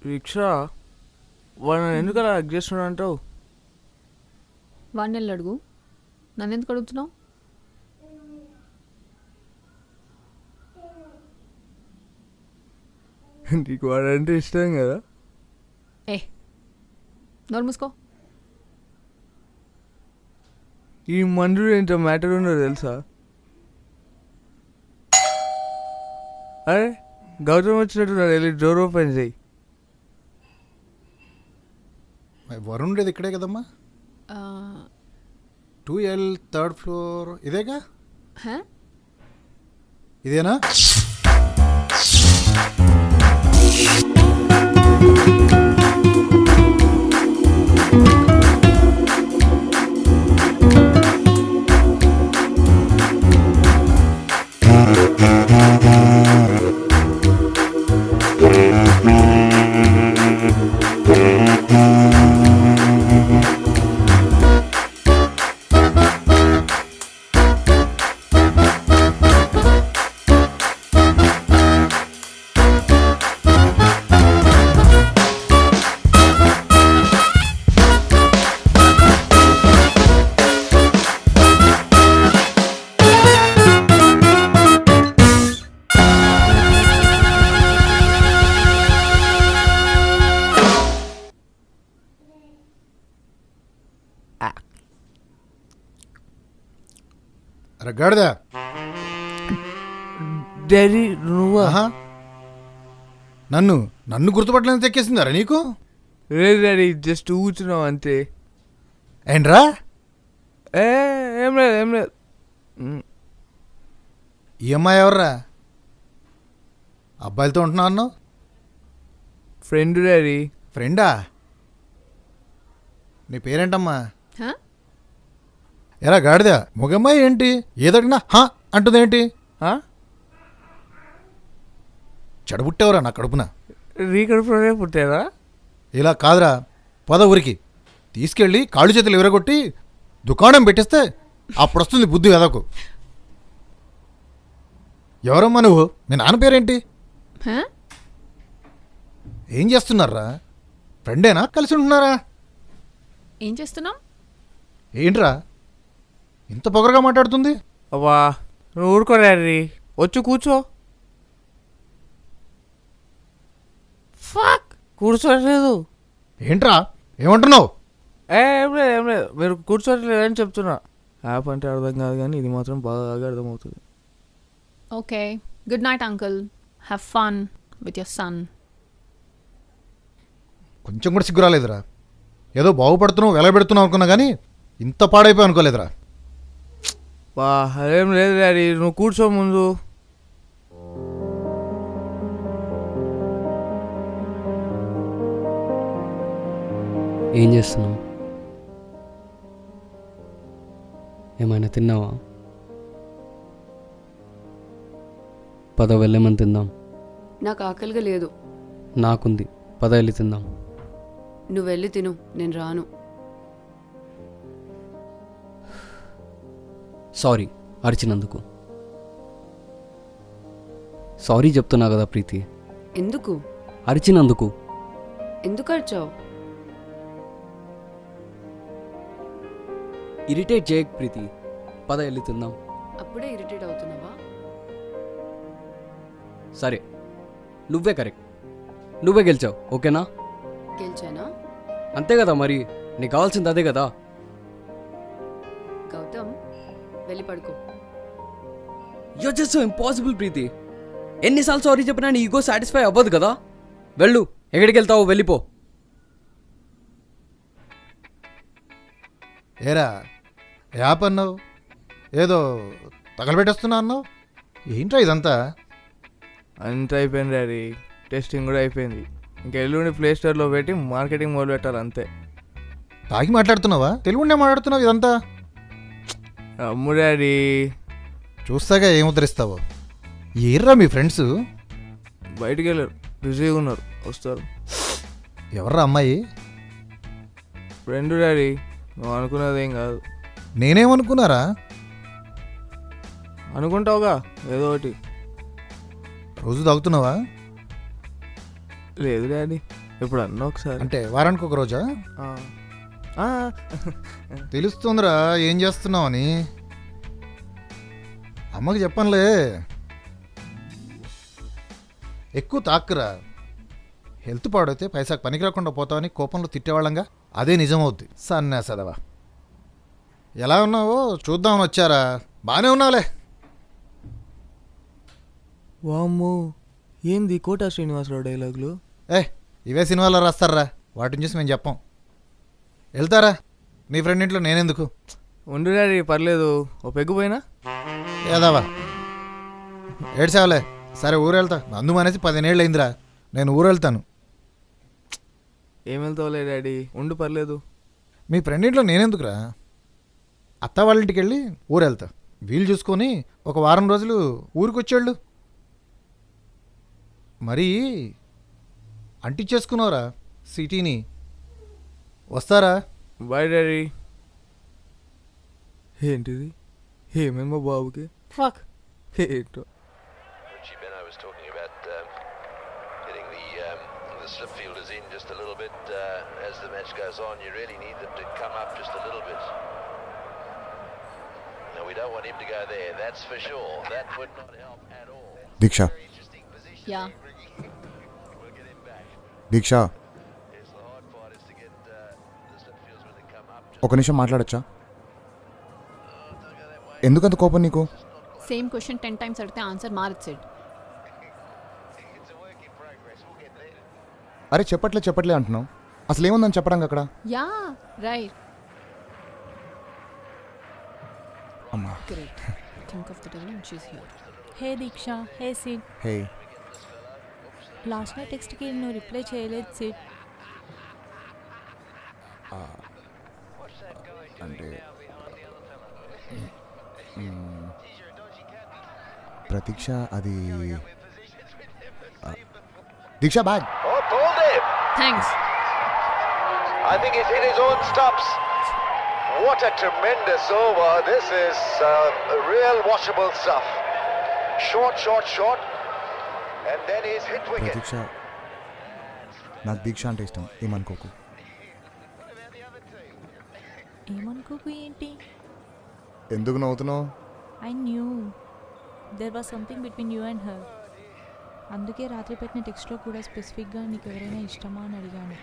Rickshaw వాడు ఎందుకు అలా అడ్జస్ట్ చేస్తున్నాడు అంటావు? వాడిని వెళ్ళి అడుగు, నన్ను ఎందుకు అడుగుతున్నావు? నీకు వాడంటే ఇష్టం కదా. ఏ నోరు మూసుకో. ఈ మందులో ఎంత మ్యాటర్ ఉందో తెలుసా? అరే గౌతమ్ వచ్చినట్టు వెళ్ళి డోర్ ఓపెన్ చేయి. వరుణ్ ఉండేది ఇక్కడే కదమ్మా. 2L 3rd ఫ్లోర్ ఇదేగా? ఇదేనా? అరే గాడిదా, డాడీ నువ్వా? నన్ను నన్ను గుర్తుపట్టలేని తెక్కేసిందారా నీకు? లేదు డాడీ, జస్ట్ కూర్చున్నావు అంతే. ఏంట్రా? ఏం లేదు ఏం లేదు. ఈ అమ్మాయి ఎవర్రా? అబ్బాయిలతో ఉంటున్నా అన్నావు. Friend daddy. ఫ్రెండా? నీ పేరేంటమ్మా? ఎరా గాడిదా, మొగమ్మాయి ఏంటి ఏదడినా హా అంటుందేంటి? చెడబుట్టేవరా నా కడుపున. రీకడుపులోనే పుట్టారా? ఇలా కాదురా, పద ఊరికి తీసుకెళ్ళి కాళ్ళు చేతులు ఎవరగొట్టి దుకాణం పెట్టిస్తే అప్పుడు వస్తుంది బుద్ధి వెదకు. ఎవరమ్మా నువ్వు? మీ నాన్న పేరేంటి? ఏం చేస్తున్నారా? ఫ్రెండేనా, కలిసి ఉంటున్నారా? ఏం చేస్తున్నాం? ఏంట్రా ఇంత పొగరగా మాట్లాడుతుంది? అవ్వా నువ్వు ఊరుకో డాడీ, వచ్చి కూర్చో. ఫక్ కూర్చోట్లేదు. ఏంట్రా ఏమంటున్నావు? ఏం లేదు ఏం లేదు, మీరు కూర్చోట్లేదని చెప్తున్నా. యాప్ అంటే అర్థం కాదు కానీ ఇది మాత్రం బాగా అర్థమవుతుంది. Okay, good night uncle, have fun with your son. కొంచెం కూడా సిగ్గురాలేదురా. ఏదో బాగుపడుతున్నావు వెలబెడుతున్నావు అనుకున్నా కానీ ఇంత పాడైపోయి అనుకోలేదురా. బా అదేం లేదు డాడీ, నువ్వు కూర్చో ముందు. ఏం చేస్తున్నావు? ఏమైనా తిన్నావా? పద వెళ్ళమని తిందాం. నాకు ఆకలిగా లేదు. నాకుంది, పద వెళ్ళి తిందాం. నువ్వు వెళ్ళి తిను, నేను రాను. సారీ అరిచినందుకు. సారీ చెప్తున్నా కదా ప్రీతి. ఎందుకు అరిచినందుకు. ఎందుకు అరిచావు? ఇరిటేట్ చేయకు ప్రీతి, పద వెళ్ళి తిందాం. అప్పుడే ఇరిటేట్ అవుతున్నావా? సరే నువ్వే కరెక్ట్, నువ్వే గెలిచావు, ఓకేనా? గెలిచానా? అంతే కదా మరి, నీకు కావాల్సింది అదే కదా. గౌతమ్ వెళ్ళి పడుకో. యూ జస్ట్ సో ఇంపాసిబుల్ ప్రీతి. ఎన్నిసార్లు సారీ చెప్పినా నీ ఈగో సాటిస్ఫై అవ్వదు కదా. వెళ్ళు, ఎక్కడికి వెళ్తావో వెళ్ళిపో. ఏరా యాప్ అన్నావు, ఏదో తగలబెట్టేస్తున్నా అన్నావు, ఏంట్రా ఇదంతా? అంత అయిపోయింది డాడీ, టెస్టింగ్ కూడా అయిపోయింది. ఇంకా ఎల్లుండి ప్లే స్టోర్లో పెట్టి మార్కెటింగ్ మొదలు పెట్టాలి అంతే. తాగి మాట్లాడుతున్నావా, తెలుగునే మాట్లాడుతున్నావు ఇదంతా? అమ్ము డాడీ. చూస్తాగా ఏం ఉద్ధరిస్తావో. ఏర్రా మీ ఫ్రెండ్స్? బయటికి వెళ్ళారు, బిజీగా ఉన్నారు, వస్తారు. ఎవర్రా అమ్మాయి? ఫ్రెండ్ డాడీ, నువ్వు అనుకున్నదేం కాదు. నేనేమనుకున్నారా? అనుకుంటావుగా ఏదో ఒకటి. రోజు తాగుతున్నావా? లేదు డాడీ, ఇప్పుడు అన్న ఒకసారి. అంటే వారానికి ఒక రోజా? ఆ. ఆ. తెలుస్తుందిరా ఏం చేస్తున్నావని. అమ్మకి చెప్పనులే. ఎక్కువ తాక్కురా, హెల్త్ పాడైతే పైసాకు పనికి రాకుండా పోతావని కోపంలో తిట్టేవాళ్ళంగా, అదే నిజమవుద్ది. సన్యాసదవా. ఎలా ఉన్నావో చూద్దామని వచ్చారా? బాగానే ఉన్నావులే. వామ్మో, ఏంది కోటా శ్రీనివాసరావు డైలాగులు? ఇవే సినిమాలో రాస్తారా, వాటిని చూసి మేము చెప్పాం. వెళ్తారా నీ ఫ్రెండ్ ఇంట్లో, నేనెందుకు? ఉండు డాడీ, పర్లేదు, ఓ పెగ్గు పోయినా. ఏదావా ఏడ్చావులే. సరే ఊరు వెళ్తా, అందు మానేసి 15 ఏళ్ళు అయిందిరా. నేను ఊరు వెళ్తాను. ఏం వెళ్తావులే డాడీ, ఉండు పర్లేదు. మీ ఫ్రెండ్ ఇంట్లో నేనెందుకురా? అత్త వాళ్ళ ఇంటికి వెళ్ళి ఊరు వెళ్తా. వీలు చూసుకొని ఒక వారం రోజులు ఊరికి వచ్చేళ్ళు. మరీ అంటించేసుకున్నావురా సిటీని. వస్తారా? Bye daddy. ఏంటిది, ఏమేమో బాబుకి ఫక్ ఏంటో. Richie Ben, I was talking about getting the slip fielders in just a little bit as the match goes on. You really need them to come up just a little bit. No, we don't want him to go there, that's for sure. That would not help at all. Deeksha, Very interesting position. Yeah. We'll get him back. Deeksha, Yes, the hard part is to get the slip fields when they come up. ఒక నిమిషం మాట్లాడచ్చా? ఎందుకంత కోపం నీకు? Same question 10 times అడిగితే answer మారదు said. It's a work in progress. We'll get there. అరే చెప్పట్లే అంటున్నావు. అసలు ఏముందని చెప్పడానికి అక్కడ? Yeah right. అమ్మా. Great. Think of the devil and she's here. Hey Deeksha, hey Sid. Hey, last night టెక్స్ట్కి నువ్వు రిప్లై చేయలేదు సిడ్. అంటే ప్రతీక్ష అది Deeksha bag. Oh, pulled him! Thanks. I think he's hit his own stops. What a tremendous over. This is real washable stuff. Short. And then he's hit wicket. ప్రతీక్ష, నాకు దీక్ష అంటే ఇష్టం, ఏమనుకోకు. ఏమనుకోకు ఏంటి? ఎందుకు నవ్వుతున్నావు? I knew there was something between you and her. అందుకే రాత్రి పెట్టిన టెక్స్ట్లో కూడా స్పెసిఫిక్గా నీకు ఎవరైనా ఇష్టమా అని అడిగాను.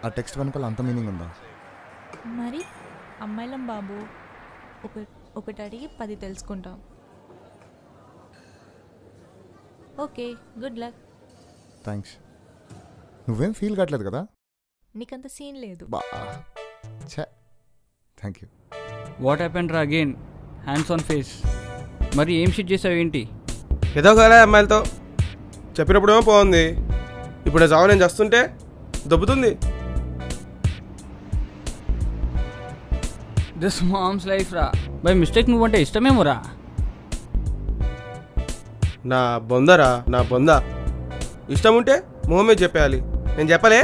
ఆ టెక్స్ట్ వెనకాల అంత మీనింగ్ ఉందా? మరి అమ్మాయిలం బాబు, ఒకటి అడిగి 10 తెలుసుకుంటాం. Okay, good luck. థ్యాంక్స్. నువ్వేం ఫీల్ కావట్లేదు కదా? నీకంత సీన్ లేదు. బా ఛే, థ్యాంక్ యూ. వాట్ హ్యాపెండ్ రా అగైన్? Hands on face. మరి ఏం షిట్ చేసావు ఏంటి? ఏదో కదా అమ్మాయిలతో చెప్పినప్పుడేమో బాగుంది, ఇప్పుడు జావ నేను చేస్తుంటే దొబ్బుతుంది. దిస్ మామ్స్ లైఫ్ రా. బై మిస్టేక్ నువ్వంటే ఇష్టమేమో రా. నా బొంద ఇష్టం ఉంటే మొహమే చెప్పేయాలి, నేను చెప్పలే.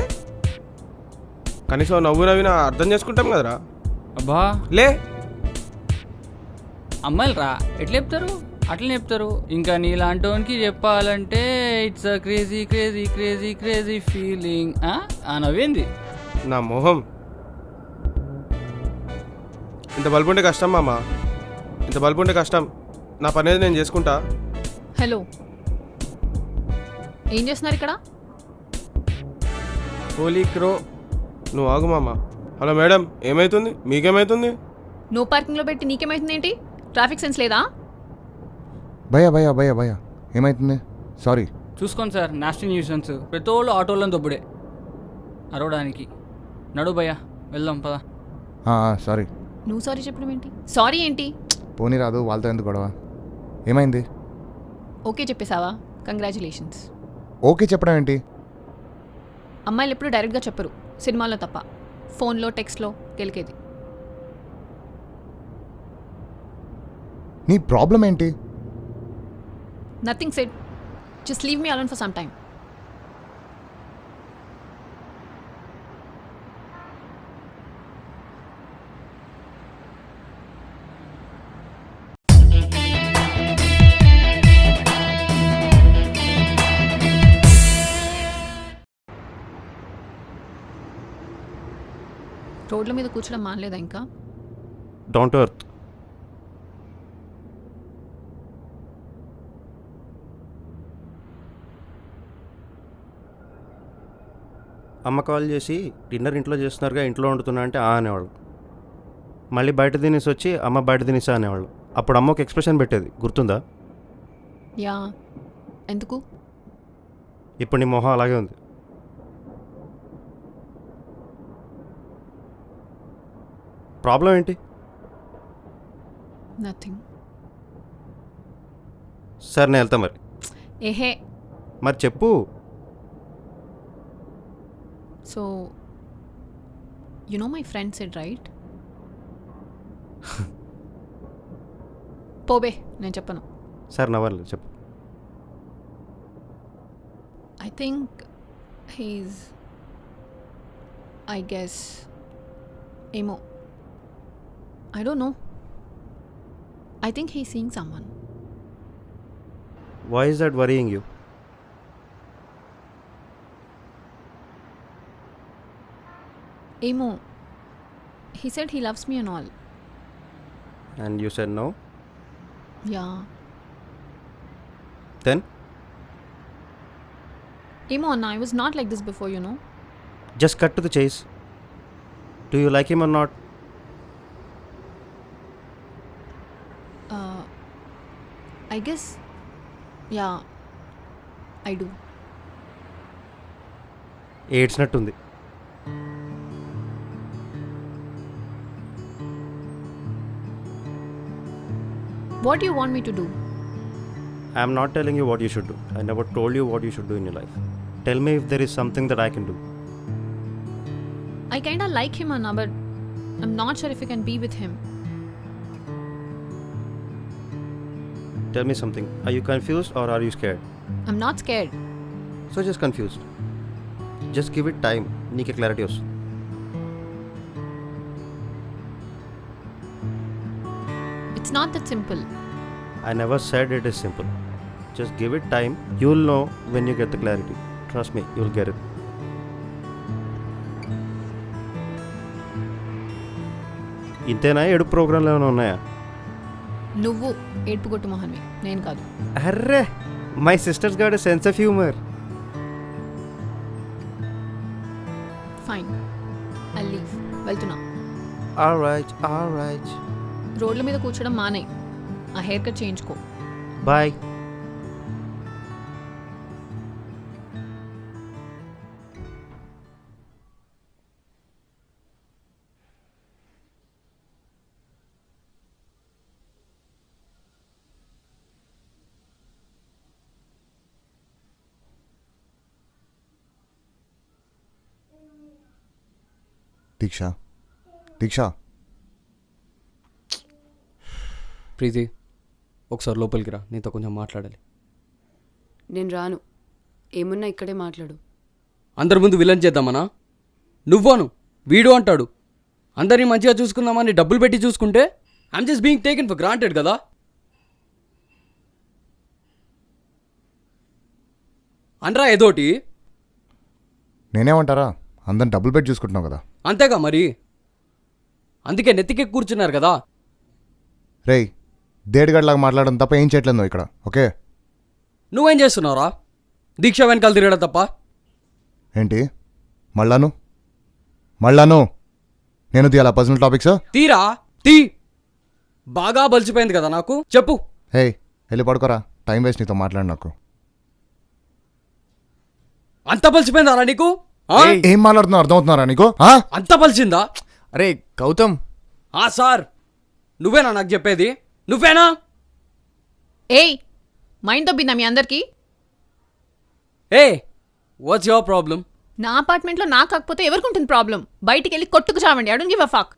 కనీసం నవ్వినా అర్థం చేసుకుంటాం కదరా. అబ్బా లే, అమ్మాయిలు రా ఎట్లా చెప్తారు? అట్లనే చెప్తారు. ఇంకా నీలాంటోనికి చెప్పాలంటే it's a crazy crazy crazy crazy feeling. ఆ నవ్వేంది? నా మొహం. ఇంత బల్బు ఉంటే కష్టం మామ, ఇంత బల్బు ఉంటే కష్టం. నా పని అనేది నేను చేసుకుంటా. హలో, ఏం చేస్తున్నారు ఇక్కడ? హోలీ క్రో. నువ్వు ఆగు మామ. హలో మేడం, ఏమవుతుంది? మీకేమవుతుంది? నో పార్కింగ్లో పెట్టి నీకేమైతుంది ఏంటి? ట్రాఫిక్ సెన్స్ లేదా? భయ్యా ఏమవుతుంది? సారీ. చూసుకోండి సార్, నాస్టీ న్యూసెన్స్. ప్రతి వాళ్ళు ఆటోలో దొబ్బుడే అరవడానికి. నడు భయ్యా, వెళ్దాం పదా. సారీ. నువ్వు సారీ చెప్పడం ఏంటి? సారీ ఏంటి? పోనీ రాదు, వాళ్ళతో ఎందుకు గొడవ? ఏమైంది? ఓకే చెప్పేశావా? కంగ్రాచులేషన్స్. ఓకే చెప్పడం ఏంటి? అమ్మాయిలు ఎప్పుడు డైరెక్ట్గా చెప్పరు, సినిమాలో తప్ప. ఫోన్లో, టెక్స్ట్లో గెలికేది. నీ ప్రాబ్లం ఏంటి? Nothing said. Just leave me alone for some time. రోడ్ల మీద కూర్చోడం మానలేదా ఇంకా? Down to earth. అమ్మ కాల్ చేసి డిన్నర్ ఇంట్లో చేస్తున్నారుగా, ఇంట్లో వండుతున్నా అంటే అనేవాళ్ళు. మళ్ళీ బయట తినేసి వచ్చి అమ్మ బయట తినేసా అనేవాళ్ళు. అప్పుడు అమ్మ ఒక ఎక్స్ప్రెషన్ పెట్టేది, గుర్తుందా? యా. ఎందుకు? ఇప్పుడు నీ మొహం అలాగే ఉంది. ప్రాబ్లం ఏంటి? నథింగ్. సరే నేను వెళ్తా మరి. ఏహే. మరి చెప్పు. So you know my friend said right? పోబే, నేను చెప్పను. సరే నవ్వాలి, చెప్పు. I think he's, I guess, ఏమో, I don't know. I think he's seeing someone. Why is that worrying you? Emo. He said he loves me and all. And you said no? Yeah. Then? Emo, Anna, I was not like this before, you know. Just cut to the chase. Do you like him or not? I guess, yeah, I do. ఏడ్చినట్టుంది. What do you want me to do? I am not telling you what you should do. I never told you what you should do in your life. Tell me if there is something that I can do. I kinda like him, Anna, but I'm not sure if I can be with him. Tell me something. Are you confused or are you scared? I'm not scared. So just confused. Just give it time. నీకే clarity వస్తుంది. It's not that simple. I never said it is simple. Just give it time. You'll know when you get the clarity. Trust me, you'll get it. ఇంతేనా? ఏడు ప్రోగ్రాంలు ఏమైనా ఉన్నాయా? నువ్వు ఏడ్పుగొట్టు మొహన్వి, నేను కాదు. Array, my sisters got a sense of humour. Fine, I leave. వెళ్తున్నా. Alright. రోడ్ల మీద కూర్చోడం మానే. ఆ హెయిర్ కట్ చేయించుకో. బాయ్. దీక్ష ప్రీతి, ఒకసారి లోపలికి రా, నీతో కొంచెం మాట్లాడాలి. నేను రాను. ఏమున్నా ఇక్కడే మాట్లాడు. అందరి ముందు విలన్ చేద్దామనా? నువ్వోను వీడు అంటాడు. అందరినీ మంచిగా చూసుకుందామని డబ్బులు పెట్టి చూసుకుంటే I'm just being taken for granted కదా. అనరా ఏదోటి. నేనేమంటారా, అందరిని డబ్బులు పెట్టి చూసుకుంటున్నావు కదా. అంతేగా మరి, అందుకే నెత్తికెక్కి కూర్చున్నారు కదా. రేయ్, దేడిగడ్లాగా మాట్లాడడం తప్ప ఏం చేయట్లేదు నువ్వు ఇక్కడ, ఓకే? నువ్వేం చేస్తున్నావురా? దీక్ష వెనకాల తిరగడం తప్ప. ఏంటి మళ్ళాను నేను తీయాలా పర్సనల్ టాపిక్స్? తీరా బాగా బలిసిపోయింది కదా నాకు. చెప్పు. హే, వెళ్ళి పడుకోరా, టైం వేస్ట్ నీతో మాట్లాడి నాకు. అంత బలిసిపోయిందా నీకు? ఏం మాట్లాడుతున్నావు అర్థమవుతున్నారా నీకు? అంత బలిసిందా? అరే గౌతమ్, సార్ నువ్వేనా నాకు చెప్పేది? నువ్వేనా? ఏయ్ మైండ్ దొబ్బిందా మీ అందరికీ? ఏ వాట్స్ యువర్ ప్రాబ్లం? నా అపార్ట్మెంట్లో నాకు కాకపోతే ఎవరికి ఉంటుంది ప్రాబ్లం? బయటికి వెళ్ళి కొట్టుకు చావండి. I don't give a fuck.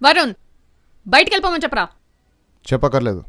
Varun బయటికి వెళ్ళిపోమని చెప్పరా. చెప్పక్కర్లేదు.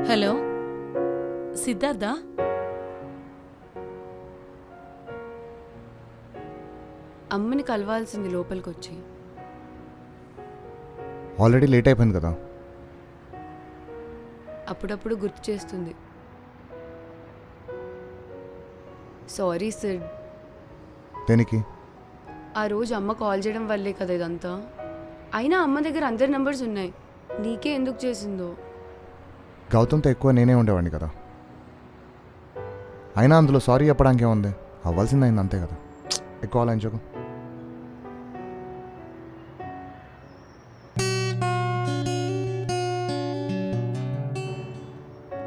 హలో సిద్ధార్థ, అమ్మని కలవాల్సింది లోపలికి వచ్చి. ఆల్రెడీ లేట్ అయిపోయింది కదా. అప్పుడప్పుడు గుర్తు చేస్తుంది. సారీ సిడ్, దేనికి? ఆ రోజు అమ్మ కాల్ చేయడం వల్లే కదా ఇదంతా. అయినా అమ్మ దగ్గర అందరి నంబర్స్ ఉన్నాయి, నీకే ఎందుకు చేసిందో. గౌతమ్తో ఎక్కువ నేనే ఉండేవాడిని కదా. అయినా అందులో సారీ చెప్పడానికి ఏముంది, అవ్వాల్సిందైంది అంతే కదా. ఎక్కువ ఆలోచించకు.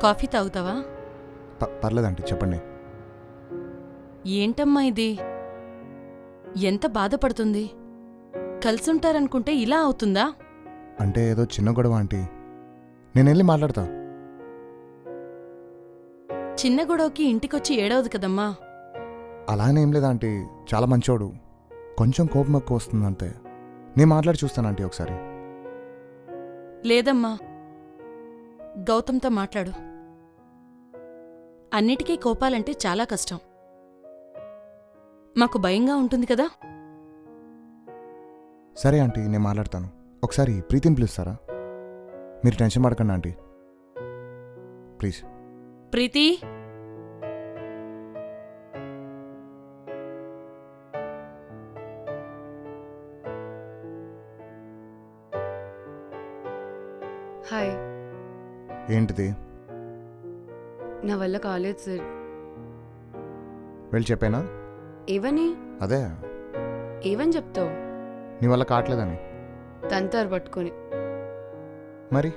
కాఫీ తాగుతావా? పర్లేదండి, చెప్పండి. ఏంటమ్మా ఇది? ఎంత బాధపడుతుంది? కలిసుంటారనుకుంటే ఇలా అవుతుందా? అంటే ఏదో చిన్న గొడవ ఆంటీ, నేను వెళ్ళి మాట్లాడతా. చిన్న గొడవకి ఇంటికొచ్చి ఏడవదు కదమ్మా. అలానే ఏం లేదా ఆంటీ, చాలా మంచోడు. కొంచెం కోపం ఎక్కువ వస్తుంది అంతే. నేను మాట్లాడి చూస్తాను ఆంటీ ఒకసారి. లేదమ్మా, గౌతమ్తో మాట్లాడు. అన్నిటికీ కోపాలంటే చాలా కష్టం. మాకు భయంగా ఉంటుంది కదా. సరే ఆంటీ, నేను మాట్లాడతాను. ఒకసారి ప్రీతిని పిలుస్తారా? మీరు టెన్షన్ పడకండి ఆంటీ, ప్లీజ్. Preethi, hi. ఏంటిది? నా వల్ల కాలేదు సార్. వెళ్ళి చెప్పానా? ఏవని? అదే, ఏవని చెప్తావు? నీ వల్ల కావట్లేదని. తంతారు పట్టుకొని. మరి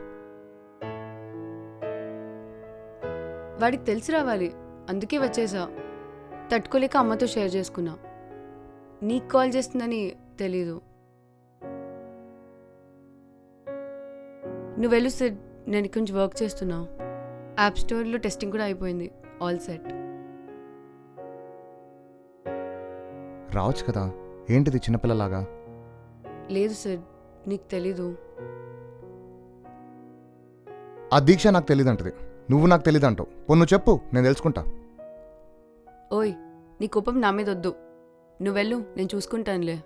వాడికి తెలిసి రావాలి, అందుకే వచ్చేసా. తట్టుకోలేక అమ్మతో షేర్ చేసుకున్నా. నీకు కాల్ చేస్తుందని తెలీదు. నువ్వు వెళ్ళు సిడ్, నేను కొంచెం వర్క్ చేస్తున్నా. యాప్ స్టోర్లో టెస్టింగ్ కూడా అయిపోయింది, ఆల్ సెట్. రావచ్చు కదా, ఏంటిది చిన్నపిల్లలాగా? లేదు సిడ్, నీకు తెలీదు. ఆ దీక్ష నాకు తెలియదంటది, నువ్వు నాకు తెలియదంటావు. పొన్ను చెప్పు, నేను తెలుసుకుంటా. ఓయ్, నీ కోపం నా మీద వద్దు. నువ్వు వెళ్ళు, నేను చూసుకుంటానులే.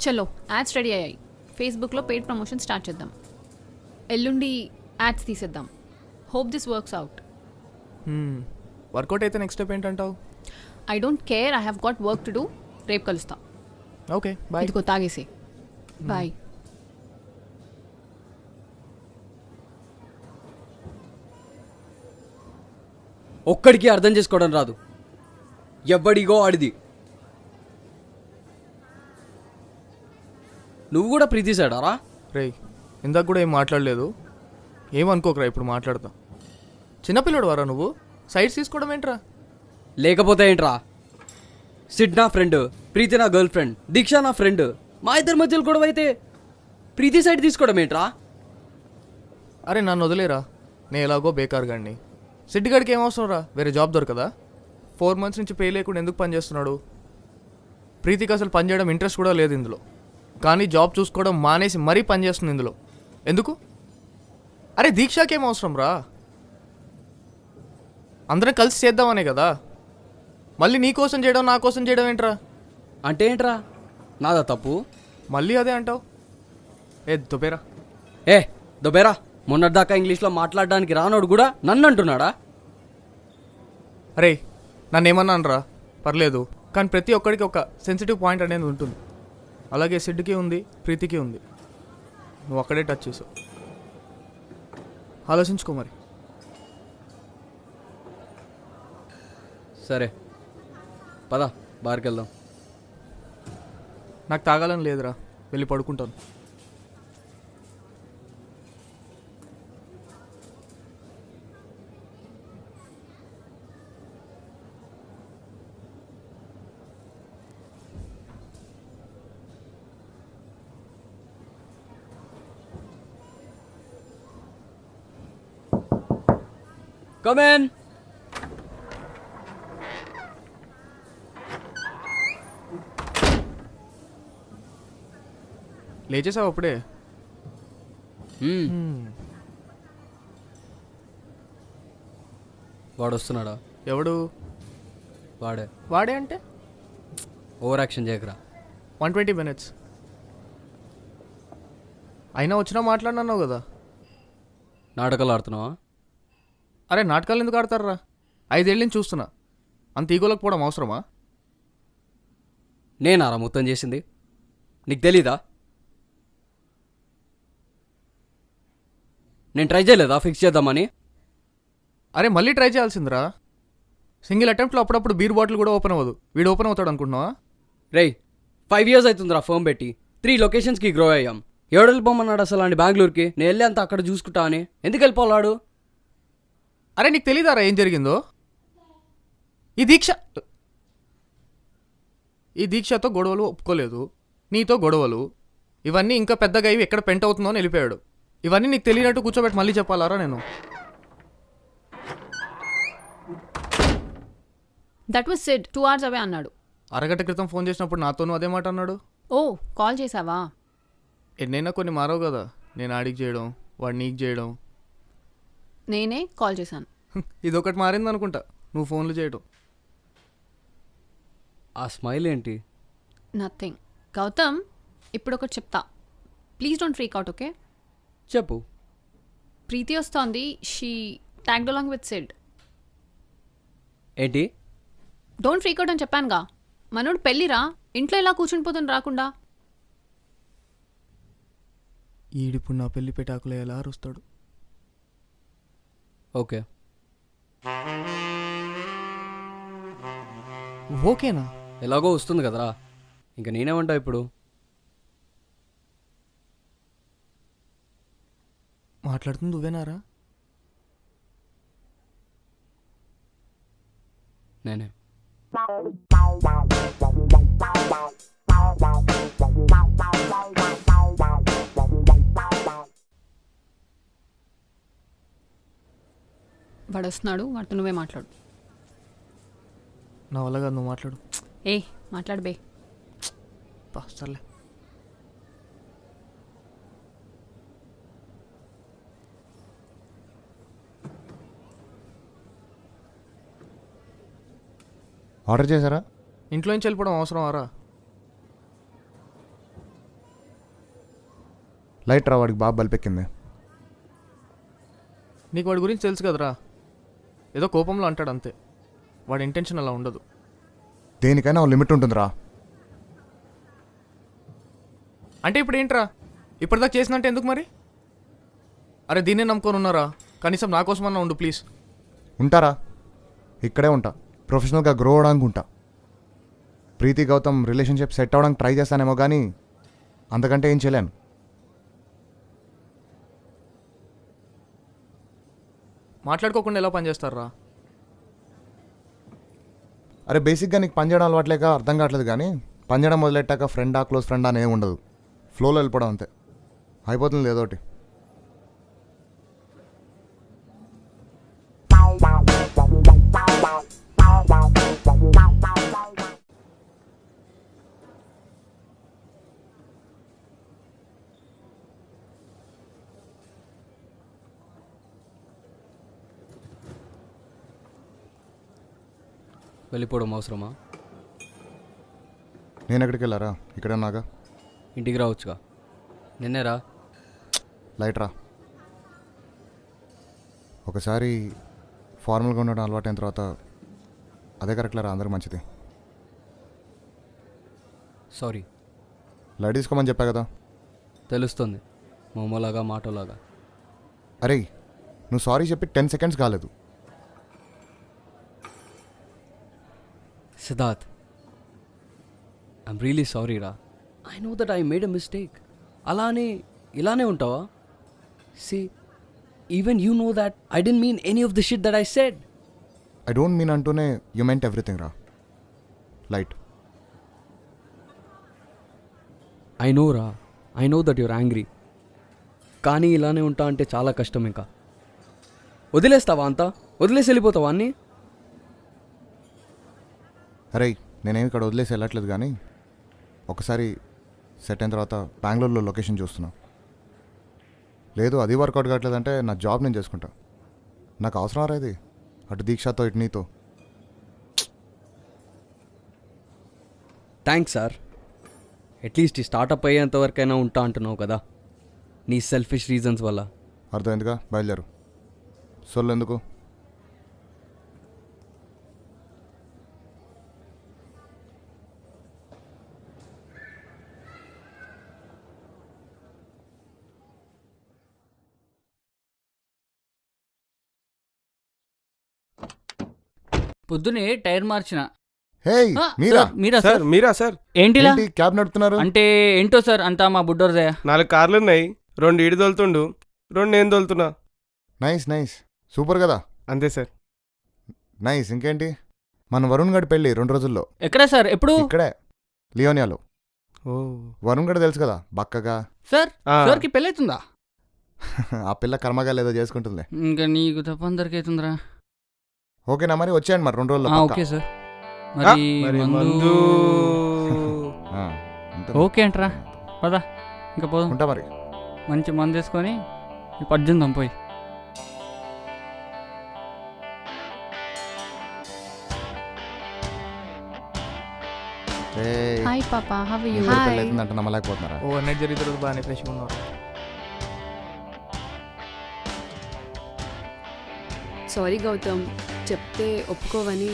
చలో యాడ్స్ రెడీ అయ్యాయి. ఫేస్బుక్లో పెయిడ్ ప్రమోషన్ స్టార్ట్ చేద్దాం. ఎల్లుండి యాడ్స్ తీసేద్దాం. Hope this works out. Work out అయితే నెక్స్ట్ స్టెప్ ఏంటంటావు? I don't care, I have got work to do. రేపు కలుస్తా. Okay bye. ఇదిగో తాగేసి బాయ్. ఒక్కడికి అర్థం చేసుకోవడం రాదు. ఎవ్వడిగో ఆడిది. నువ్వు కూడా ప్రీతి సైడారా? రేయ్, ఇందాక కూడా ఏం మాట్లాడలేదు. ఏమనుకోకరా, ఇప్పుడు మాట్లాడతా. చిన్నపిల్లడు వారా నువ్వు? సైడ్స్ తీసుకోవడం ఏంట్రా? లేకపోతే ఏంట్రా? సిడ్ నా ఫ్రెండ్, ప్రీతి నా గర్ల్ ఫ్రెండ్, దీక్ష నా ఫ్రెండ్. మా ఇద్దరి మధ్యలో గొడవ అయితే ప్రీతి సైడ్ తీసుకోవడం ఏంట్రా? అరే నన్ను వదిలేరా, నేను ఎలాగో బేకార్ గాడిని. సిడ్డి గడికి ఏం అవసరం రా, వేరే జాబ్ దొరకదా? 4 months నుంచి పే లేకుండా ఎందుకు పని చేస్తున్నాడు? ప్రీతికి అసలు పని చేయడం ఇంట్రెస్ట్ కూడా లేదు ఇందులో, కానీ జాబ్ చూసుకోవడం మానేసి మరీ పని చేస్తుంది ఇందులో. ఎందుకు? అరే దీక్షకి ఏం అవసరం రా, అందరం కలిసి చేద్దామనే కదా. మళ్ళీ నీ కోసం చేయడం నా కోసం చేయడం ఏంట్రా? అంటే ఏంట్రా, నాదా తప్పు? మళ్ళీ అదే అంటావు? ఏ దుబేరా, ఏ దొబేరా, మొన్నటిదాకా ఇంగ్లీష్లో మాట్లాడడానికి రానోడు కూడా నన్ను అంటున్నాడా? అరే నన్ను ఏమన్నాను రా, పర్లేదు, కానీ ప్రతి ఒక్కడికి ఒక సెన్సిటివ్ పాయింట్ అనేది ఉంటుంది. అలాగే సిడ్కి ఉంది, ప్రీతికి ఉంది. నువ్వు అక్కడే టచ్ చేసావు. ఆలోచించుకో మరి. సరే పద, బార్కి వెళ్దాం. నాకు తాగాలని లేదురా, వెళ్ళి పడుకుంటాను. Come in. లేచేసావు అప్పుడే? వాడు వస్తున్నాడా? ఎవడు వాడే. వాడే అంటే? Over action చేయకరా. 120 minutes అయినా వచ్చినా మాట్లాడినావు కదా. నాటకాలు ఆడుతున్నావా? అరే నాటకాలు ఎందుకు ఆడతారా? 5 ఏళ్ళ నుంచి చూస్తున్నా, అంత ఈగోలకు పోవడం అవసరమా? నేనారా మొత్తం చేసింది, నీకు తెలీదా? నేను ట్రై చేయలేదా ఫిక్స్ చేద్దామని? అరే మళ్ళీ ట్రై చేయాల్సిందిరా. సింగిల్ అటెంప్ట్లో అప్పుడప్పుడు బీర్ బాటిల్ కూడా ఓపెన్ అవ్వదు, వీడు ఓపెన్ అవుతాడు అనుకుంటున్నావా? రేయ్ 5 years అవుతుందిరా ఫోన్ పెట్టి, 3 locations గ్రో అయ్యాం. ఎవడు వెళ్ళిపోమన్నాడు అసలు అండి బెంగళూరుకి? నేను వెళ్ళి అంత అక్కడ చూసుకుంటా అని. ఎందుకు వెళ్ళిపోవాడు? అరే నీకు తెలీదారా ఏం జరిగిందో? ఈ దీక్షతో గొడవలు ఒప్పుకోలేదు, నీతో గొడవలు, ఇవన్నీ ఇంకా పెద్దగా అయ్యి ఎక్కడ పెంట్ అవుతుందో అని వెళ్ళిపోయాడు. ఇవన్నీ నీకు తెలియనట్టు కూర్చోబెట్టి మళ్ళీ చెప్పాలారా నేను? దట్ వాజ్ సెడ్ 2 hours అవే అన్నాడు. అరగంట క్రితం ఫోన్ చేసినప్పుడు నాతోనూ అదే మాట అన్నాడు. ఓ కాల్ చేసావా? ఎన్నైనా కొన్ని మారవు కదా, నేను ఆడికి చేయడం, వాడు నీకు చేయడం. నేనే కాల్ చేశాను. ఇదొకటి మారింది అనుకుంటా, నువ్వు ఫోన్లు చేయడం. ఆ స్మైల్ ఏంటి? నథింగ్. గౌతమ్, ఇప్పుడు ఒకటి చెప్తా, please don't freak out, okay? చెప్పు. ప్రీతి వస్తోంది, she tagged along with Sid. ఏంటి? డోంట్ ఫ్రీక్ అవుట్ అని చెప్పానుగా. మనోడు పెళ్ళిరా, ఇంట్లో ఎలా కూర్చుని పోతుంది రాకుండా. ఈడిప్పుడు నా పెళ్లి పెటాకులు ఎలా అరుస్తాడు. ఓకే. ఓకేనా? ఎలాగో వస్తుంది కదరా, ఇంకా నేనేమంటా ఇప్పుడు? మాట్లాడుతుంది నువ్వేనారా? నేనే. వాడు వస్తున్నాడు, వాడితో నువ్వే మాట్లాడు. నా వల్ల కాదు, నువ్వు మాట్లాడు. ఏ మాట్లాడు బే. సర్లే. ఆర్డర్ చేశారా? ఇంట్లో నుంచి వెళ్ళిపోవడం అవసరమారా? లైట్ రా, వాడికి బాగా బలిపెక్కింది. నీకు వాడి గురించి తెలుసు కదరా, ఏదో కోపంలో అంటాడు అంతే, వాడి ఇంటెన్షన్ అలా ఉండదు. దేనికైనా ఒక లిమిట్ ఉంటుందిరా. అంటే ఇప్పుడు ఏంట్రా, ఇప్పటిదాకా చేసినంటే ఎందుకు మరి? అరే దీన్నే నమ్ముకొని ఉన్నారా, కనీసం నా కోసమన్నా ఉండు ప్లీజ్. ఉంటారా? ఇక్కడే ఉంటా, ప్రొఫెషనల్గా గ్రో అవడానికి ఉంటా. ప్రీతి గౌతమ్ రిలేషన్షిప్ సెట్ అవ్వడానికి ట్రై చేస్తానేమో కానీ అంతకంటే ఏం చేయలేను. మాట్లాడుకోకుండా ఎలా పనిచేస్తారా? అరే బేసిక్గా నీకు పని చేయడం అలవాట్లేక అర్థం కావట్లేదు, కానీ పని చేయడం మొదలెట్టాక ఫ్రెండా క్లోజ్ ఫ్రెండా అని ఏమి ఉండదు, ఫ్లోలో వెళ్ళిపోవడం అంతే. అయిపోతుంది ఏదోటి. వెళ్ళిపోవడం అవసరమా? నేను ఎక్కడికి వెళ్ళారా? ఇక్కడ ఉన్నాగా. ఇంటికి రావచ్చుగా. నిన్నే రా. లైట్ రా. ఒకసారి ఫార్మల్గా ఉండడం అలవాటు అయిన తర్వాత అదే కరెక్ట్లా రా, అందరికి మంచిది. సారీ. లైట్ తీసుకోమని చెప్పా కదా. తెలుస్తుంది, మొమ్మలాగా మాటలాగా. అరే నువ్వు సారీ చెప్పి 10 seconds కాలేదు. సిద్ధార్థ్, ఐఎమ్ రియలీ సారీ రా. I know that I made a mistake. అలానే ఇలానే ఉంటావా? See, even you know that I didn't mean any of the shit that I said. I don't mean అంటూనే యు మెంట్ ఎవ్రీథింగ్ రా. Light. I know రా, I know that you're angry. కానీ ఇలానే ఉంటా అంటే చాలా కష్టం. ఇంకా వదిలేస్తావా అంతా? వదిలేసి వెళ్ళిపోతావా అన్నీ? అరే నేనేమి ఇక్కడ వదిలేసి వెళ్ళట్లేదు, కానీ ఒకసారి సెట్ అయిన తర్వాత బెంగళూరులో లొకేషన్ చూస్తున్నా. లేదు అది వర్కౌట్ కావట్లేదంటే నా జాబ్ నేను చేసుకుంటా. నాకు అవసరం రా ఇది, అటు దీక్షతో ఇటు నీతో. Thanks sir. అట్లీస్ట్ ఈ స్టార్టప్ అయ్యేంత వరకైనా ఉంటా అంటున్నావు కదా, నీ సెల్ఫిష్ రీజన్స్ వల్ల. అర్థమైందిగా, బయలుదేరు. సొల్లు ఎందుకు? పొద్దునే టైర్ మార్చిన. హేయ్ ఆ, మీరా? సార్, మీరా సార్? మీరా సార్? ఏంటిలా? ఏంటి క్యాబ్ నడుపుతున్నారు? అంటే ఏంటో సార్, అంతా మా బుడ్డోర్దే. 4 కార్లు ఉన్నాయి, 2 ఈడు తోలుతుండు, 2 నేను తోలుతున్నా. నైస్ నైస్, సూపర్ కదా. అంతే సార్. నైస్. ఇంకేంటి, మన వరుణ్ గడి పెళ్ళి 2 రోజుల్లో. ఎక్కడ సార్? ఎప్పుడు? ఇక్కడే లియోనియాలో. ఓ వరుణ్ గడి తెలుసు కదా, బక్కగా. సార్, సార్కి పెళ్ళైతుందా? ఆ పిల్ల కర్మగా లేదో చేసుకుంటుందిలే. ఇంకా నీకు తప్ప అందరికి అవుతుందిరా. ఓకేనా మరి, వచ్చేయండి మరి 2 రోజుల్లో. Okay sir. మరి మందు ఓకే అంటరా? పదా ఇంకా పోదాం. ఉంటా మరి. మంచి మందు వేసుకొని పద్దుందాం పోయి. హాయ్ పాపా, హౌ ఆర్ యు? అంటే నమ్మలేకపోతున్నారా? ఓ నెట్ జరిగితే బాగానే ఫ్రెష్గా ఉన్నారు. సారీ గౌతమ్, చెప్తే ఒప్పుకోవని.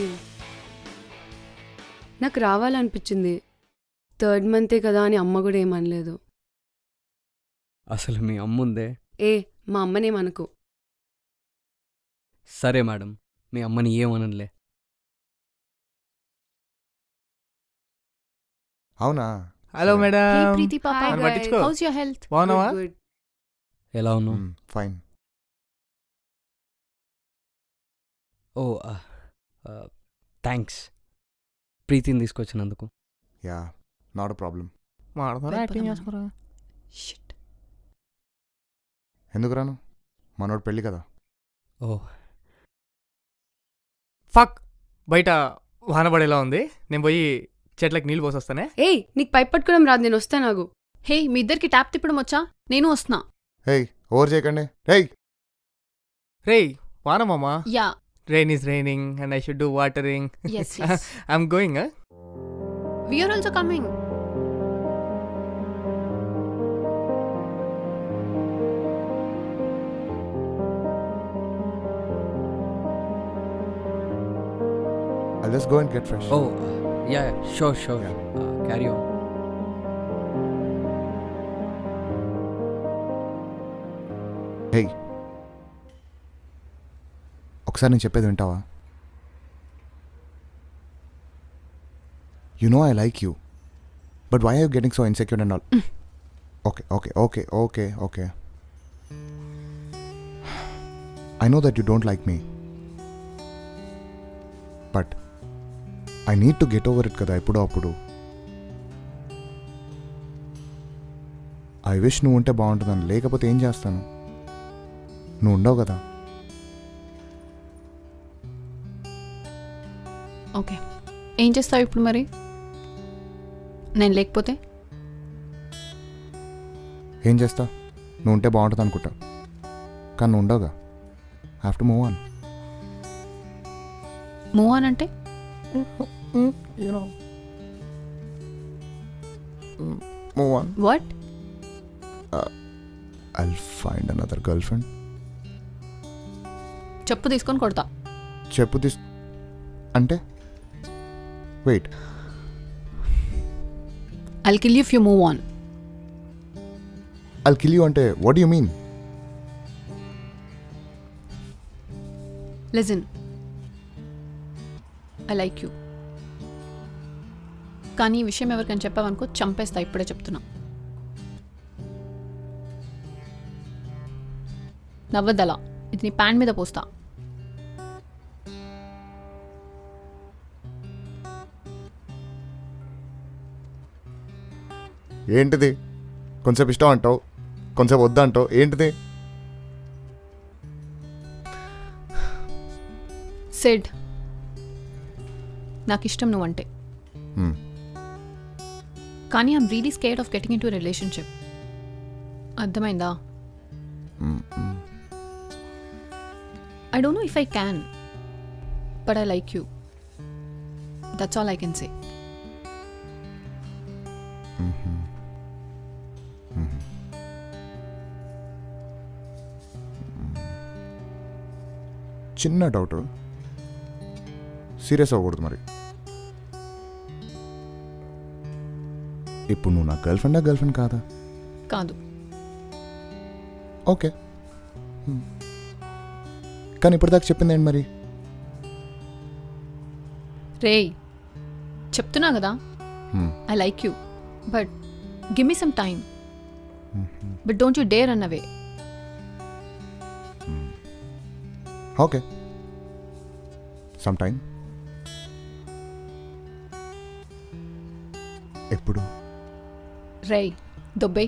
నాకు రావాలనిపించింది. 3rd month కదా అని అమ్మ కూడా ఏమనలేదు. అసలు మీ అమ్ముందే. ఏ మా అమ్మనేమనుకో. సరే మేడం, మీ అమ్మని ఏమనలే. అవునా? Hello madam. Hey ప్రీతి పాపా, Hi, guys. పట్టించుకో. How's your health? బాగున్నావా? Good. ఎలా ఉన్నావు? ఫైన్. ఓ థ్యాంక్స్ ప్రీతిని తీసుకొచ్చినందుకు. Yeah, not a problem. మాడతారా? యాక్టింగ్ చేసుకోరా? Shit. ఎందుకు రాను, మనోడు పెళ్ళి కదా. ఓ ఫక్, బయట వాన పడేలా ఉంది, నేను పోయి చెట్లకి నీళ్ళు పోసొస్తానే. ఏయ్ నీకు పైప్ పట్టుకోవడం రాదు, నేను వస్తా. నాకు హే, మీ ఇద్దరికి ట్యాప్ తిప్పడం వచ్చా? నేను వస్తున్నా. హేయ్ ఓవర్ చేయకండి. హేయ్ రేయ్ వాన మామా. Yeah. Rain is raining and I should do watering. Yes, yes. I'm going, huh? We are also coming. I'll just go and get fresh. Oh yeah, sure sure, carry on. Hey ఒకసారి నేను చెప్పేది వింటావా? You know I like you, but why are you getting so insecure and all? Okay okay okay okay okay, I know that you don't like me, but I need to get over it కదా ఎప్పుడో అప్పుడు. I wish నువ్వు ఉంటే బాగుంటుందని, లేకపోతే ఏం చేస్తాను? నువ్వు ఉండవు కదా. ఓకే, ఏం చేస్తావు ఇప్పుడు మరి? నేను లేకపోతే ఏం చేస్తా? నువ్వు ఉంటే బాగుంటుంది అనుకుంటా, కానీ నువ్వు ఉండవుగా. Have to move on. Move on అంటే move on. What? I'll find another girlfriend. చెప్పు తీసుకొని కొడతా. చెప్పు అంటే wait. I'll kill you if you move on. I'll kill you అంటే what do you mean? Listen, I like you. కానీ ఈ విషయం ఎవరికైనా చెప్పావనుకో చంపేస్తా, ఇప్పుడే చెప్తున్నా. నవ్వద్దలా, ఇది నీ ప్యాంట్ మీద పోస్తా. ఏంటిది? కొంచెం ఇష్టం అంటావు, కొంచెం వద్దంటావు, ఏంటిది? సెడ్ నాకు ఇష్టం నువ్వంటే, కానీ I'm really scared of getting in to relationship. అర్థమైందా? I don't know if I can, but I like you. That's all I can say. చిన్న డౌట్, సీరియస్ అవ్వకూడదు మరి. ఇప్పుడు నువ్వు నా గర్ల్ఫ్రెండ్ కాదా? కాదు. ఓకే, కానీ ఇప్పటిదాకా చెప్పింది ఏంటి మరి? రేయ్, చెప్తున్నా కదా, I like you, but give me some time. But don't you dare run away. Okay, some time. ఎప్పుడు? రేయ్, దొబ్బే.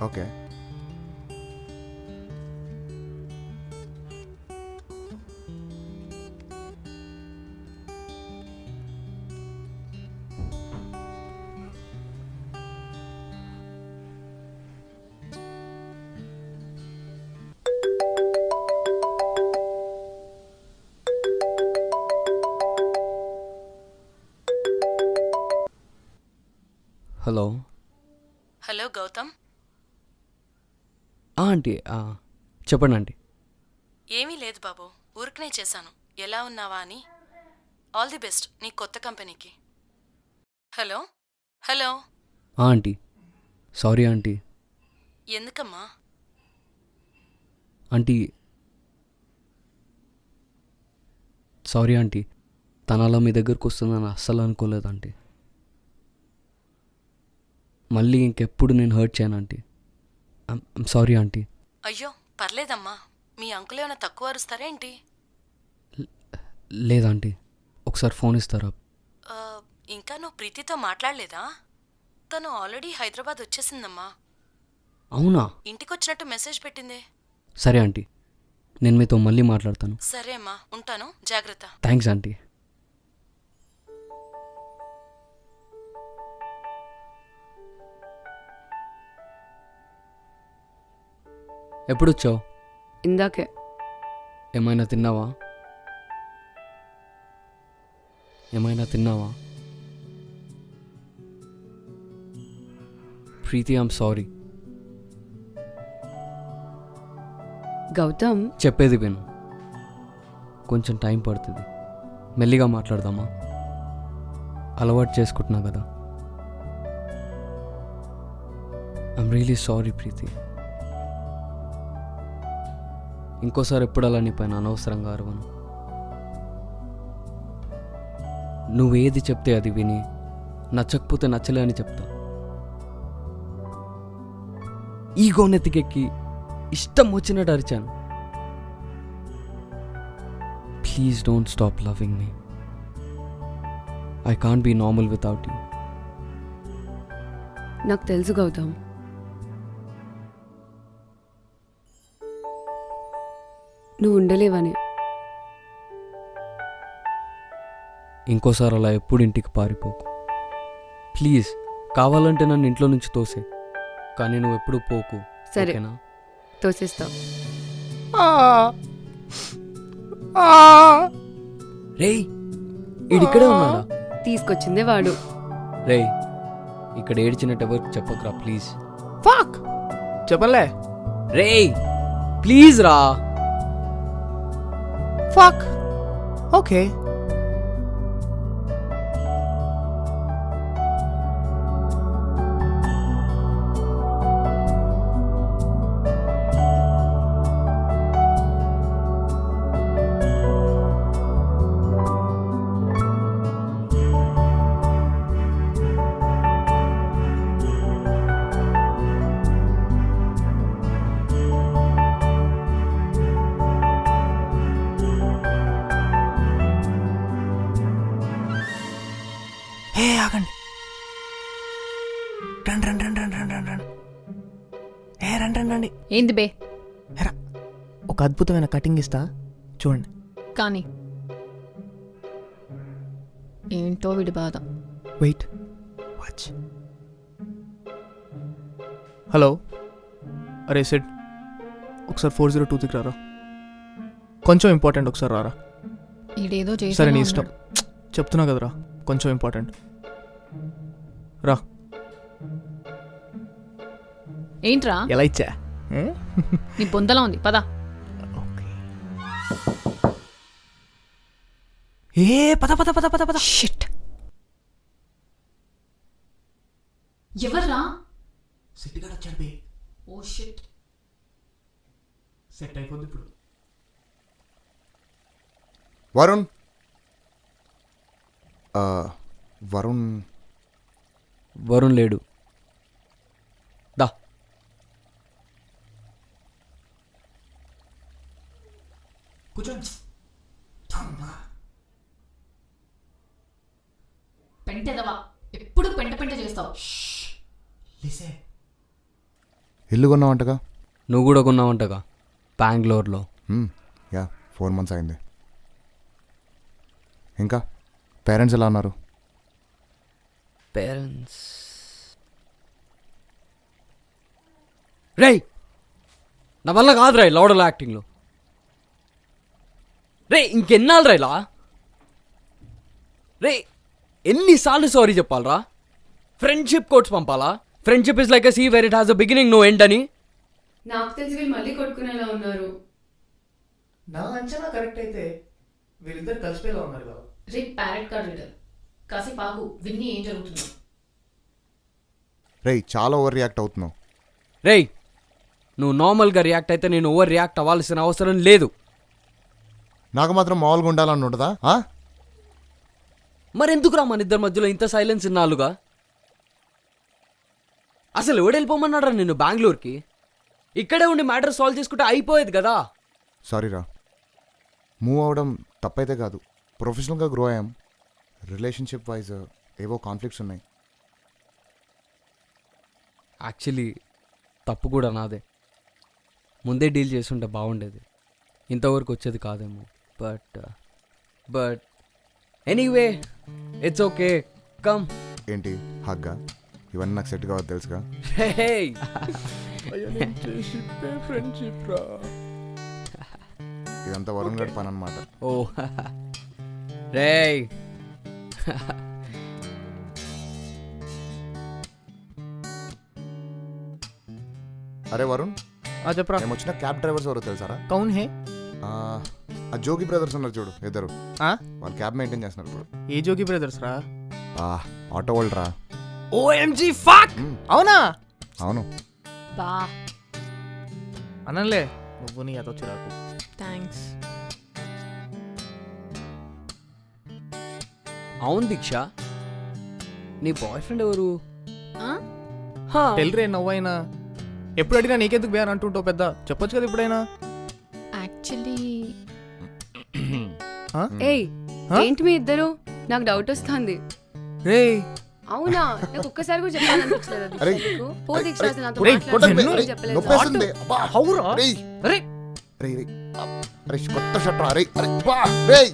Okay. Hello. Hello Gautam. Aunty, చెప్పండి ఆంటీ. ఏమీ లేదు బాబు, ఊరికనే చేశాను. ఎలా ఉన్నావా అని. ఆల్ ది బెస్ట్ నీ కొత్త కంపెనీకి. Hello hello. Aunty, sorry aunty. ఎందుకమ్మా? Aunty, sorry aunty. తన అలా మీ దగ్గరకు వస్తుందని అస్సలు అనుకోలేదు ఆంటీ. మళ్ళీ ఇంకెప్పుడు నేను హర్ట్ చేయను ఆంటీ. I'm sorry aunty. అయ్యో పర్లేదమ్మా. మీ అంకుల్ ఏమైనా తక్కువ అరుస్తారా ఏంటి? లేదాంటీ, ఒకసారి ఫోన్ ఇస్తారా? ఇంకా నువ్వు ప్రీతితో మాట్లాడలేదా? తను ఆల్రెడీ హైదరాబాద్ వచ్చేసిందమ్మా. అవునా? ఇంటికొచ్చినట్టు మెసేజ్ పెట్టిందే. సరే ఆంటీ, నేను మీతో మళ్ళీ మాట్లాడతాను. సరే అమ్మా, ఉంటాను. జాగ్రత్త. Thanks aunty. ఎప్పుడు వచ్చావు? ఇందాకే. ఏమైనా తిన్నావా? ప్రీతి, ఐమ్ సారీ. గౌతమ్, చెప్పేది విను. కొంచెం టైం పడుతుంది, మెల్లిగా మాట్లాడదామా? అలవాటు చేసుకుంటున్నా కదా. ఐమ్ రియలీ సారీ ప్రీతి. ఇంకోసారి ఎప్పుడు అలా నీ పైన అనవసరంగా అరవను. నువ్వేది చెప్తే అది విని, నచ్చకపోతే నచ్చలే అని చెప్తా. ఈగో నెత్తికెక్కి ఇష్టం వచ్చినట్టు అరిచాను. Please don't stop loving me. I can't be normal without you. నాకు తెలుసు గౌతమ్, నువ్వు ఉండలేవని. ఇంకోసారి అలా ఎప్పుడు ఇంటికి పారిపోకు ప్లీజ్. కావాలంటే నన్ను ఇంట్లో నుంచి తోసే, కానీ నువ్వు ఎప్పుడు పోకు. సరే ఓకేనా? తోసేస్తా. రేయ్ ఇక్కడే ఉన్నాడా? తీసుకొచ్చిందే వాడు. రేయ్ ఇక్కడ ఏడ్చినట్టు ఎవరికి చెప్పకురా ప్లీజ్. ఫాక్ చెప్పలే. రేయ్ ప్లీజ్ రా. ఫాక్ ఓకే. ఏ ఆగండి, రండి రండి రండి రండి రండి రండి. ఏ రండి రండి రండి. ఏంది బే? ఎరా ఒక అద్భుతమైన కటింగ్ ఇస్తా చూడండి. కానీ ఏంటో వీడి బాధ. Wait watch. హలో, అరే సెడ్ ఒకసారి 4023కి రారా, కొంచెం ఇంపార్టెంట్. ఒకసారి రారా. ఈడేదో చేసి సరే నీ ఇష్టం, చెప్తున్నా కదరా కొంచెం ఇంపార్టెంట్. రా. ఏంట్రా ఎలా ఇచ్చా? నీ బొందలా ఉంది, పద. ఏ పద పద పద పద పద. షిట్. ఎవర్రా? సిట్టిగాడు వచ్చాడు బే. Oh shit. సెట్ అయిపోద్ది ఇప్పుడు. వరుణ్ వరుణ్ వరుణ్ లేడు. దా. కూర్చోండి. పెంటెదవా, ఎప్పుడు పెంట పెంట చేస్తావు. ఇల్లు కొన్నావంటగా? నువ్వు కూడా కొన్నావంటగా బెంగళూరులో. యా 4 months అయింది. ఇంకా పేరెంట్స్ ఎలా ఉన్నారు? పేరెంట్స్ రేయ్ నా వల్ల కాదు రా లౌడల్ యాక్టింగ్లో. రే ఇంకెన్నాళ్ళు రా ఇలా? రే ఎన్నిసార్లు సారీ చెప్పాలరా? ఫ్రెండ్షిప్ కోట్స్ పంపాలా? Friendship is like a sea where it has a beginning no end అని. నాకు తెలిసి వీళ్ళు మళ్ళీ కొట్టుకునేలా ఉన్నారు. నా అంచనా కరెక్ట్ అయితే వీళ్ళిద్దరు కలిసిపోయేలా ఉన్నారు కదా. రే ప్యారెట్ కార్డ్ రీడర్, కాసేపు ఆగు, విన్ని ఏం జరుగుతుందో. రేయ్ చాలా ఓవర్ రియాక్ట్ అవుతున్నావు. రేయ్ నువ్వు నార్మల్గా రియాక్ట్ అయితే నేను ఓవర్ రియాక్ట్ అవ్వాల్సిన అవసరం లేదు. నాకు మాత్రం మామూలుగా ఉండాలని ఉండదా? మరెందుకురా మన ఇద్దరి మధ్యలో ఇంత సైలెన్స్ ఇన్నాళ్ళుగా? అసలు ఎవడు వెళ్ళిపోమన్నారా నిన్ను బెంగళూరుకి? ఇక్కడే ఉండి మ్యాటర్ సాల్వ్ చేసుకుంటే అయిపోయేది కదా. సారీరా, మూవ్ అవడం తప్పైతే కాదు, ప్రొఫెషనల్గా గ్రో అయ్యాం. రిలేషన్షిప్ వైజ్ ఏవో కాన్ఫ్లిక్ట్స్ ఉన్నాయి. యాక్చువల్లీ తప్పు కూడా నాదే. ముందే డీల్ చేస్తుంటే బాగుండేది, ఇంతవరకు వచ్చేది కాదేమో. But anyway it's okay. Come. ఏంటి హగ్గా? ఇవన్నీ నాకు సెట్ కావద్దు తెలుసుగా. ఫ్రెండ్షిప్ రా. ఇదంతా వరుణ్ గడి పని అనమాట. ఓ రేయ్ అరే వరుణ్, చెప్పరా. మేము వచ్చిన క్యాబ్ డ్రైవర్స్ ఎవరో తెలుసారా? కౌన్ హే? ఆ జోగి బ్రదర్స్ ఉన్నారు చూడు, ఇద్దరు. వాళ్ళు క్యాబ్ మెయింటైన్ చేస్తున్నారు ఇప్పుడు. ఏ జోగి బ్రదర్స్ రా? ఆటో వాళ్ళు రా. OMG fuck. అవునా? అవును. బా అనలే నువ్వు నీ అదో చిరాకు. థ్యాంక్స్. అవును దీక్ష, నీ బాయ్ ఫ్రెండ్ ఎవరు? టెల్రే నవ్వైనా ఎప్పుడు అడిగినా నీకెందుకు బే అని అంటుంటావు పెద్ద, చెప్పొచ్చు కదా ఇప్పుడైనా. యాక్చువల్లీ ఏయ్ ఏంటి మీ ఇద్దరు? నాకు డౌట్ వస్తుంది. రే అవునా? నాకు ఒక్కసారి కూడా చెప్పాలనిపించలేదు. అరే, పో దీక్ష, అసలు నాతో ఒరేయ్, మాట్లాడాలని చెప్పలేదు. నొప్పేస్తుంది. అబ్బా. హౌరా? రేయ్. అరే రేయ్, రేయ్. అరే కొత్త షర్ట్ రా. రేయ్, అరే బా. రేయ్